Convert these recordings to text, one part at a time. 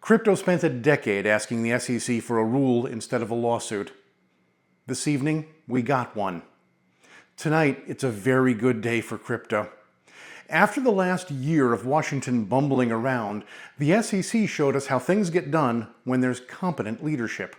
Crypto spent a decade asking the SEC for a rule instead of a lawsuit. This evening, we got one. Tonight, it's a very good day for crypto. After the last year of Washington bumbling around, the SEC showed us how things get done when there's competent leadership.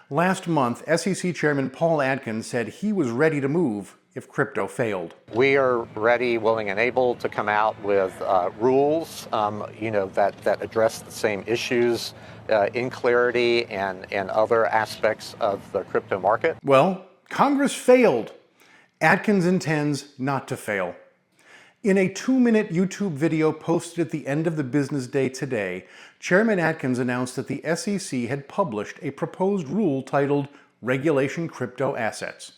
Last month, SEC Chairman Paul Atkins said he was ready to move if crypto failed. We are ready, willing, and able to come out with rules, that address the same issues in clarity and other aspects of the crypto market. Well, Congress failed. Atkins intends not to fail. In a 2-minute YouTube video posted at the end of the business day today, Chairman Atkins announced that the SEC had published a proposed rule titled Regulation Crypto Assets.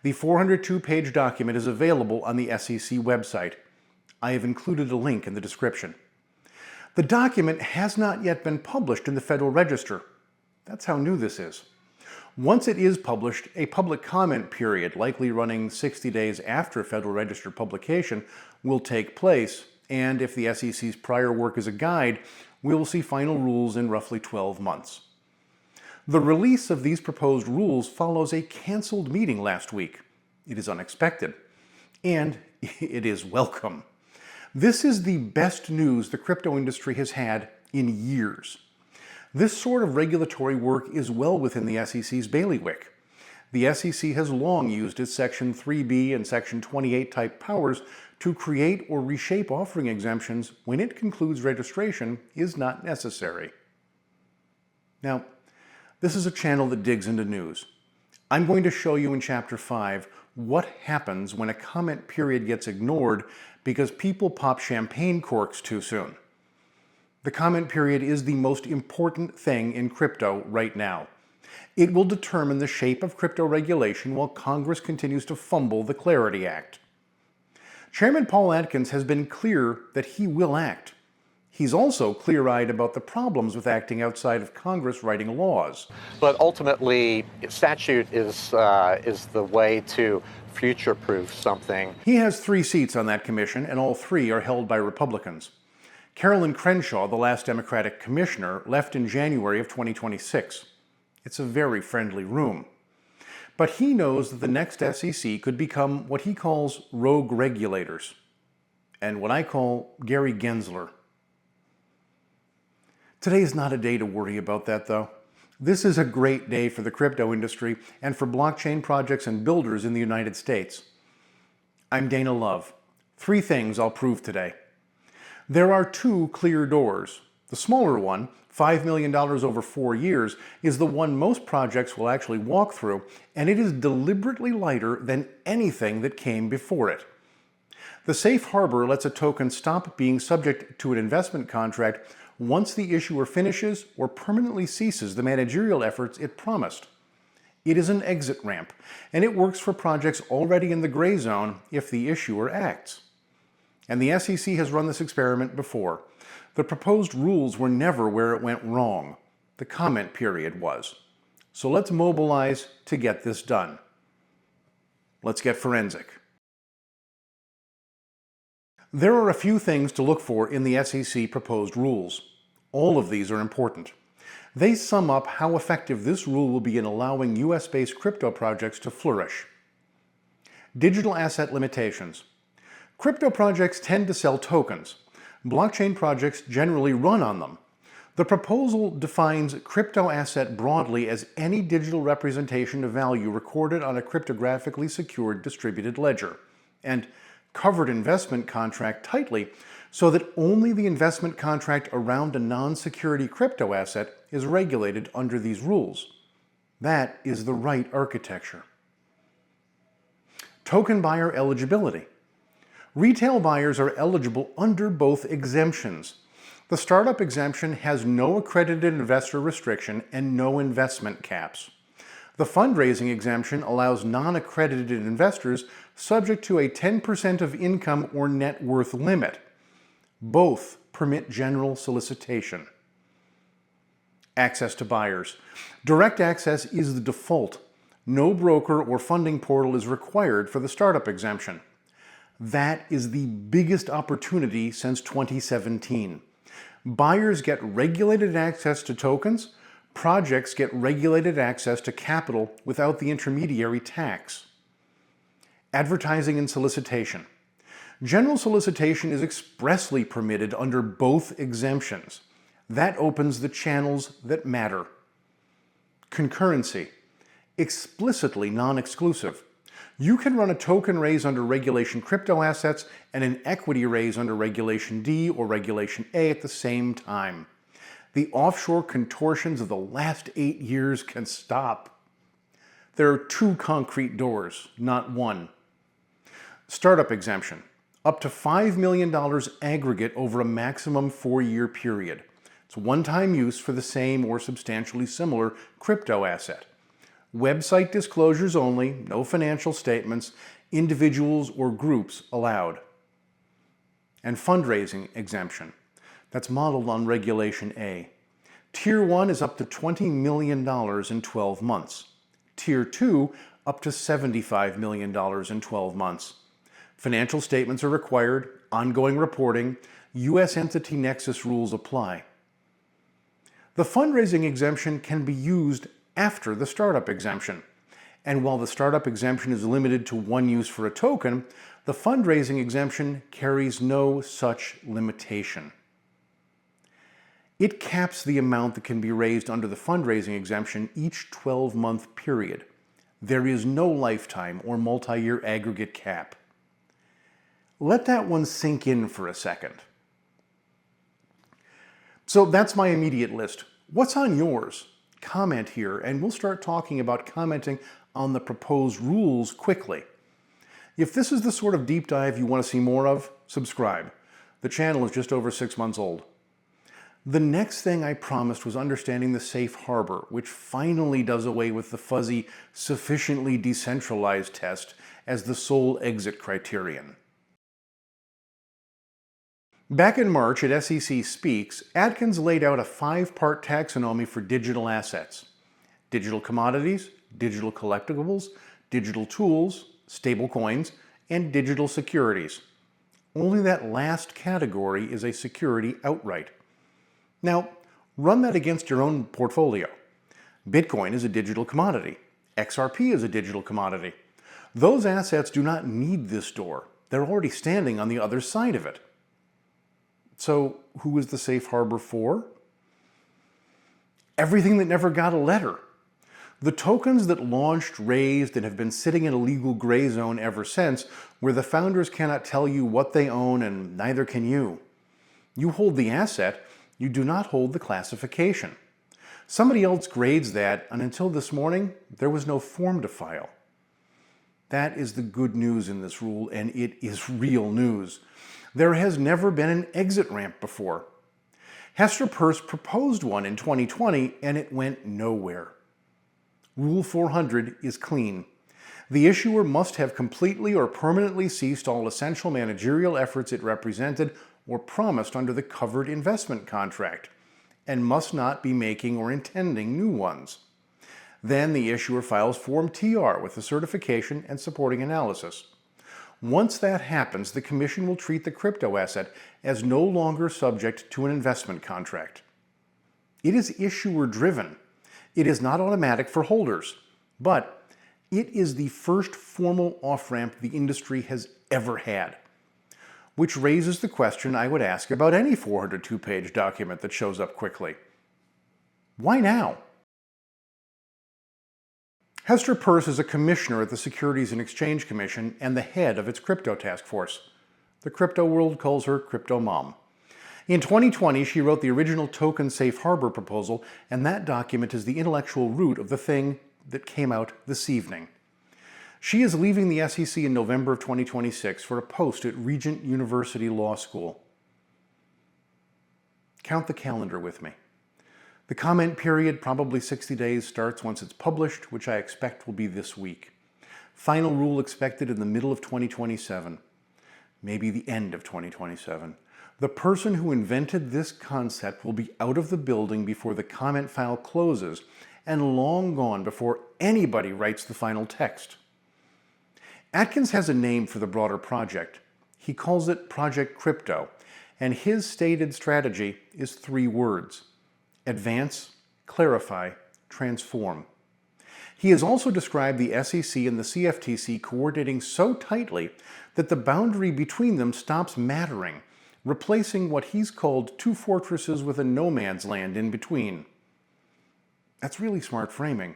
The 402-page document is available on the SEC website. I have included a link in the description. The document has not yet been published in the Federal Register. That's how new this is. Once it is published, a public comment period, likely running 60 days after Federal Register publication, will take place, and if the SEC's prior work is a guide, we will see final rules in roughly 12 months. The release of these proposed rules follows a canceled meeting last week. It is unexpected, and it is welcome. This is the best news the crypto industry has had in years. This sort of regulatory work is well within the SEC's bailiwick. The SEC has long used its Section 3B and Section 28 type powers to create or reshape offering exemptions when it concludes registration is not necessary. Now, this is a channel that digs into news. I'm going to show you in Chapter 5 what happens when a comment period gets ignored because people pop champagne corks too soon. The comment period is the most important thing in crypto right now. It will determine the shape of crypto regulation while Congress continues to fumble the Clarity Act. Chairman Paul Atkins has been clear that he will act. He's also clear-eyed about the problems with acting outside of Congress writing laws. But ultimately, statute is the way to future-proof something. He has 3 seats on that commission, and all 3 are held by Republicans. Carolyn Crenshaw, the last Democratic commissioner, left in January of 2026. It's a very friendly room. But he knows that the next SEC could become what he calls rogue regulators, and what I call Gary Gensler. Today is not a day to worry about that, though. This is a great day for the crypto industry and for blockchain projects and builders in the United States. I'm Dana Love. 3 things I'll prove today. There are 2 clear doors. The smaller one, $5 million over 4 years, is the one most projects will actually walk through, and it is deliberately lighter than anything that came before it. The safe harbor lets a token stop being subject to an investment contract once the issuer finishes or permanently ceases the managerial efforts it promised. It is an exit ramp, and it works for projects already in the gray zone if the issuer acts. And the SEC has run this experiment before. The proposed rules were never where it went wrong. The comment period was. So let's mobilize to get this done. Let's get forensic. There are a few things to look for in the SEC proposed rules. All of these are important. They sum up how effective this rule will be in allowing US-based crypto projects to flourish. Digital asset limitations. Crypto projects tend to sell tokens. Blockchain projects generally run on them. The proposal defines crypto asset broadly as any digital representation of value recorded on a cryptographically secured distributed ledger, and covered investment contract tightly so that only the investment contract around a non-security crypto asset is regulated under these rules. That is the right architecture. Token buyer eligibility. Retail buyers are eligible under both exemptions. The startup exemption has no accredited investor restriction and no investment caps. The fundraising exemption allows non-accredited investors subject to a 10% of income or net worth limit. Both permit general solicitation. Access to buyers. Direct access is the default. No broker or funding portal is required for the startup exemption. That is the biggest opportunity since 2017. Buyers get regulated access to tokens. Projects get regulated access to capital without the intermediary tax. Advertising and solicitation. General solicitation is expressly permitted under both exemptions. That opens the channels that matter. Concurrency. Explicitly non-exclusive. You can run a token raise under Regulation Crypto Assets and an equity raise under Regulation D or Regulation A at the same time. The offshore contortions of the last 8 years can stop. There are 2 concrete doors, not one. Startup exemption. Up to $5 million aggregate over a maximum 4-year period. It's one-time use for the same or substantially similar crypto asset. Website disclosures only, no financial statements, individuals or groups allowed. And fundraising exemption. That's modeled on Regulation A. Tier 1 is up to $20 million in 12 months. Tier 2, up to $75 million in 12 months. Financial statements are required, ongoing reporting, U.S. entity nexus rules apply. The fundraising exemption can be used after the startup exemption. And while the startup exemption is limited to one use for a token, the fundraising exemption carries no such limitation. It caps the amount that can be raised under the fundraising exemption each 12-month period. There is no lifetime or multi-year aggregate cap. Let that one sink in for a second. So that's my immediate list. What's on yours? Comment here and we'll start talking about commenting on the proposed rules quickly. If this is the sort of deep dive you want to see more of, subscribe. The channel is just over 6 months old. The next thing I promised was understanding the safe harbor, which finally does away with the fuzzy, sufficiently decentralized test as the sole exit criterion. Back in March at SEC Speaks, Atkins laid out a 5-part taxonomy for digital assets. Digital commodities, digital collectibles, digital tools, stablecoins, and digital securities. Only that last category is a security outright. Now, run that against your own portfolio. Bitcoin is a digital commodity. XRP is a digital commodity. Those assets do not need this door. They're already standing on the other side of it. So who is the safe harbor for? Everything that never got a letter. The tokens that launched, raised, and have been sitting in a legal gray zone ever since, where the founders cannot tell you what they own and neither can you. You hold the asset, you do not hold the classification. Somebody else grades that, and until this morning, there was no form to file. That is the good news in this rule, and it is real news. There has never been an exit ramp before. Hester Peirce proposed one in 2020 and it went nowhere. Rule 400 is clean. The issuer must have completely or permanently ceased all essential managerial efforts it represented or promised under the covered investment contract, and must not be making or intending new ones. Then the issuer files Form TR with the certification and supporting analysis. Once that happens, the Commission will treat the crypto asset as no longer subject to an investment contract. It is issuer-driven. It is not automatic for holders, but it is the first formal off-ramp the industry has ever had. Which raises the question I would ask about any 402-page document that shows up quickly. Why now? Hester Peirce is a commissioner at the Securities and Exchange Commission and the head of its crypto task force. The crypto world calls her Crypto Mom. In 2020, she wrote the original token safe harbor proposal, and that document is the intellectual root of the thing that came out this evening. She is leaving the SEC in November of 2026 for a post at Regent University Law School. Count the calendar with me. The comment period, probably 60 days, starts once it's published, which I expect will be this week. Final rule expected in the middle of 2027, maybe the end of 2027. The person who invented this concept will be out of the building before the comment file closes and long gone before anybody writes the final text. Atkins has a name for the broader project. He calls it Project Crypto, and his stated strategy is 3 words: advance, clarify, transform. He has also described the SEC and the CFTC coordinating so tightly that the boundary between them stops mattering, replacing what he's called 2 fortresses with a no man's land in between. That's really smart framing.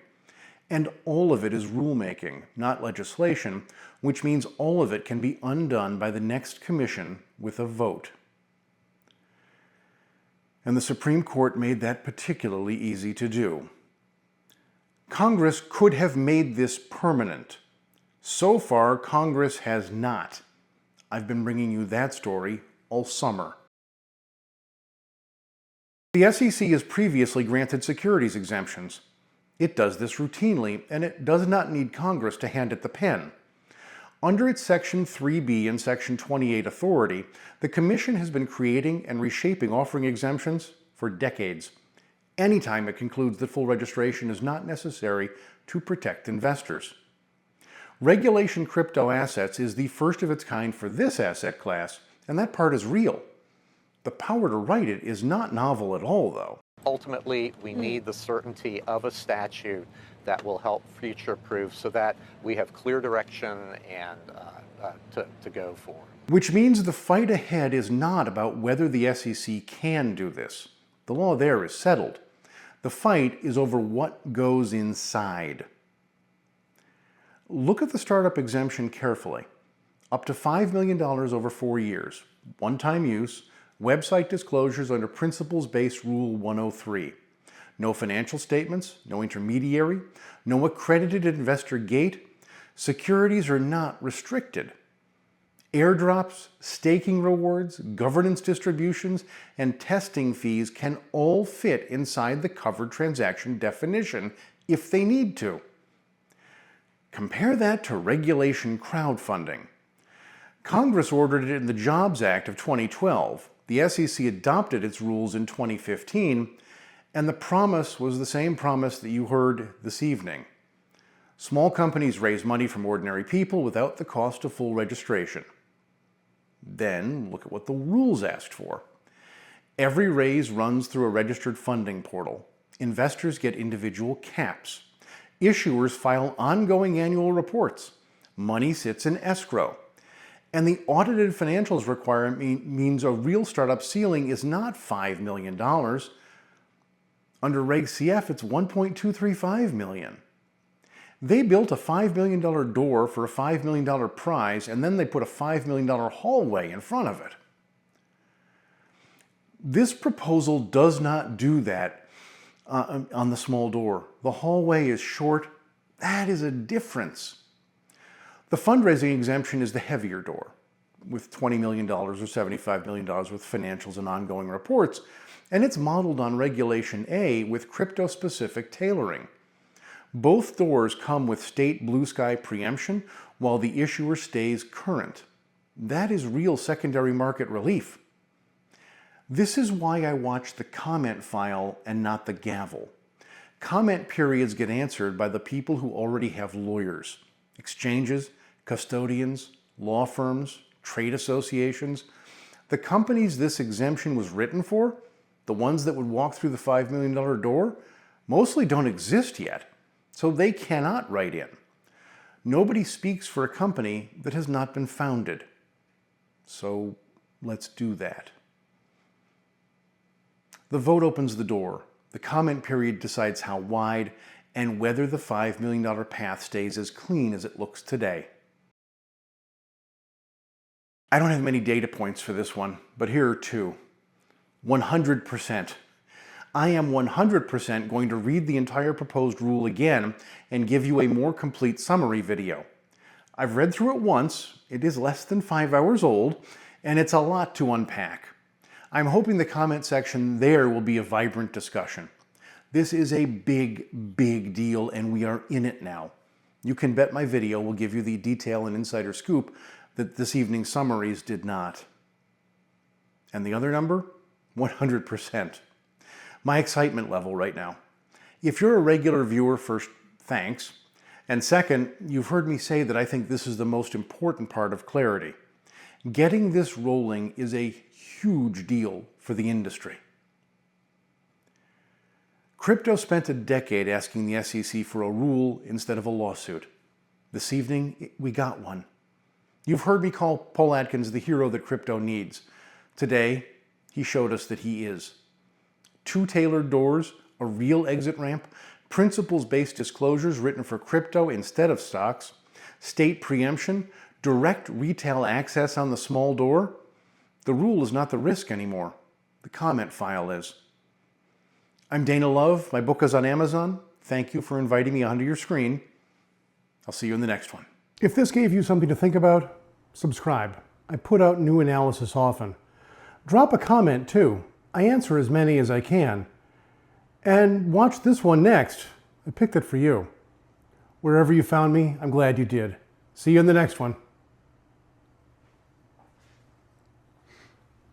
And all of it is rulemaking, not legislation, which means all of it can be undone by the next commission with a vote. And the Supreme Court made that particularly easy to do. Congress could have made this permanent. So far, Congress has not. I've been bringing you that story all summer. The SEC has previously granted securities exemptions. It does this routinely, and it does not need Congress to hand it the pen. Under its Section 3B and Section 28 authority, the Commission has been creating and reshaping offering exemptions for decades, anytime it concludes that full registration is not necessary to protect investors. Regulation crypto assets is the first of its kind for this asset class, and that part is real. The power to write it is not novel at all, though. Ultimately, we need the certainty of a statute that will help future-proof so that we have clear direction and to go for. Which means the fight ahead is not about whether the SEC can do this. The law there is settled. The fight is over what goes inside. Look at the startup exemption carefully. Up to $5 million over 4 years, one-time use, website disclosures under Principles-Based Rule 103. No financial statements, no intermediary, no accredited investor gate. Securities are not restricted. Airdrops, staking rewards, governance distributions, and testing fees can all fit inside the covered transaction definition if they need to. Compare that to regulation crowdfunding. Congress ordered it in the Jobs Act of 2012. The SEC adopted its rules in 2015, and the promise was the same promise that you heard this evening. Small companies raise money from ordinary people without the cost of full registration. Then look at what the rules asked for. Every raise runs through a registered funding portal. Investors get individual caps. Issuers file ongoing annual reports. Money sits in escrow. And the audited financials requirement means a real startup ceiling is not $5 million. Under Reg CF, it's $1.235 million. They built a $5 million door for a $5 million prize, and then they put a $5 million hallway in front of it. This proposal does not do that on the small door. The hallway is short. That is a difference. The fundraising exemption is the heavier door, with $20 million or $75 million with financials and ongoing reports, and it's modeled on Regulation A with crypto-specific tailoring. Both doors come with state blue sky preemption while the issuer stays current. That is real secondary market relief. This is why I watch the comment file and not the gavel. Comment periods get answered by the people who already have lawyers, exchanges, custodians, law firms, trade associations. The companies this exemption was written for, the ones that would walk through the $5 million door, mostly don't exist yet, so they cannot write in. Nobody speaks for a company that has not been founded. So let's do that. The vote opens the door. The comment period decides how wide and whether the $5 million path stays as clean as it looks today. I don't have many data points for this one, but here are 2. 100%. I am 100% going to read the entire proposed rule again and give you a more complete summary video. I've read through it once, it is less than 5 hours old, and it's a lot to unpack. I'm hoping the comment section there will be a vibrant discussion. This is a big, big deal, and we are in it now. You can bet my video will give you the detail and insider scoop that this evening's summaries did not. And the other number? 100%. My excitement level right now. If you're a regular viewer, first, thanks. And second, you've heard me say that I think this is the most important part of clarity. Getting this rolling is a huge deal for the industry. Crypto spent a decade asking the SEC for a rule instead of a lawsuit. This evening, we got one. You've heard me call Paul Atkins the hero that crypto needs. Today, he showed us that he is. 2 tailored doors, a real exit ramp, principles-based disclosures written for crypto instead of stocks, state preemption, direct retail access on the small door. The rule is not the risk anymore. The comment file is. I'm Dana Love. My book is on Amazon. Thank you for inviting me onto your screen. I'll see you in the next one. If this gave you something to think about, subscribe. I put out new analysis often. Drop a comment too. I answer as many as I can. And watch this one next. I picked it for you. Wherever you found me, I'm glad you did. See you in the next one.